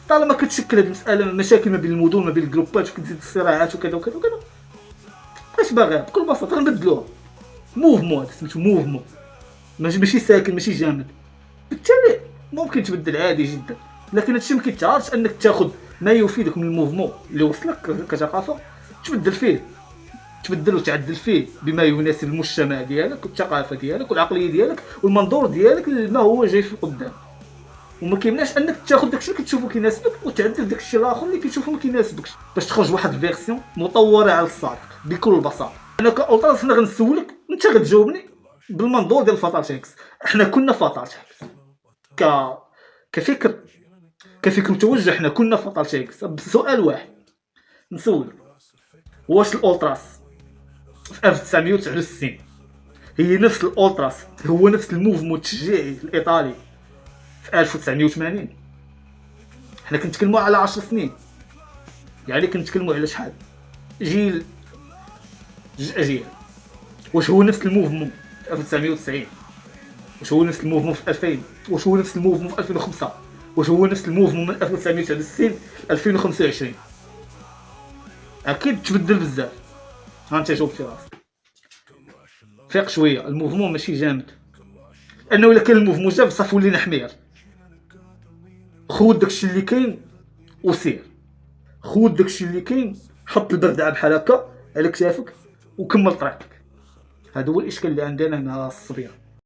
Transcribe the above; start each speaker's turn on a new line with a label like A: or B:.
A: طالما كتشكل هاد المساله مشاكل ما بين المدن ما بين الجروبات وكتزيد الصراعات وكذا وكذا وكذا، مابقاش باغيها بكل بساطه غنبدلوها. موفمون هذا سميتو موفمون، ماشي ساكن ماشي جامد، بالتالي ممكن تبدل عادي جدا. لكن هادشي ما كيتعارضش انك تاخذ ما يفيدك من الموفمون اللي وصلك كثقافه تبدل فيه، تبدل وتعدل فيه بما يناسب المجتمع ديالك والثقافه ديالك والعقليه ديالك والمنظور ديالك لما هو جاي في القدام. وما كيمنعش انك تاخذ داكشي اللي كتشوفو كيناسبك وتعدل داكشي الاخر اللي كتشوفو ما كيناسبكش باش تخرج واحد الفيرسيون مطوره على السابق بكل بساطه. انا كاولتراس حنا غنسولك انت غتجاوبني بالمنظور ديال فاتالتيكس. احنا كنا فاتالتيكس كفكر متوجه، حنا كنا فاتالتيكس بسؤال واحد نسولك، واش الاولتراس في 1969 هي نفس الاولتراس هو نفس الموفمون التشجيعي الايطالي في 1980؟ حنا كنتكلموا على 10 سنين، يعني كنتكلموا على شحال جيل جوج اجيال. واش هو نفس الموفمون في 1990؟ واش هو نفس الموفمون في 2000؟ واش هو نفس الموفمون في 2005؟ واش هو نفس الموفمون من 1969 ل 2025؟ اكيد تبدل بزاف. ها انت جاوبتي راسك، فيق شويه، الموفمون ماشي جامد، لانه الا كان الموفمون جامد صافي ولينا حمير. خود داكشي اللي كاين وسير، خود داكشي اللي كاين، حط البردعه بحال هكا على كتافك وكمل طريقك. هذا هو الاشكال اللي عندنا مع الصبيان.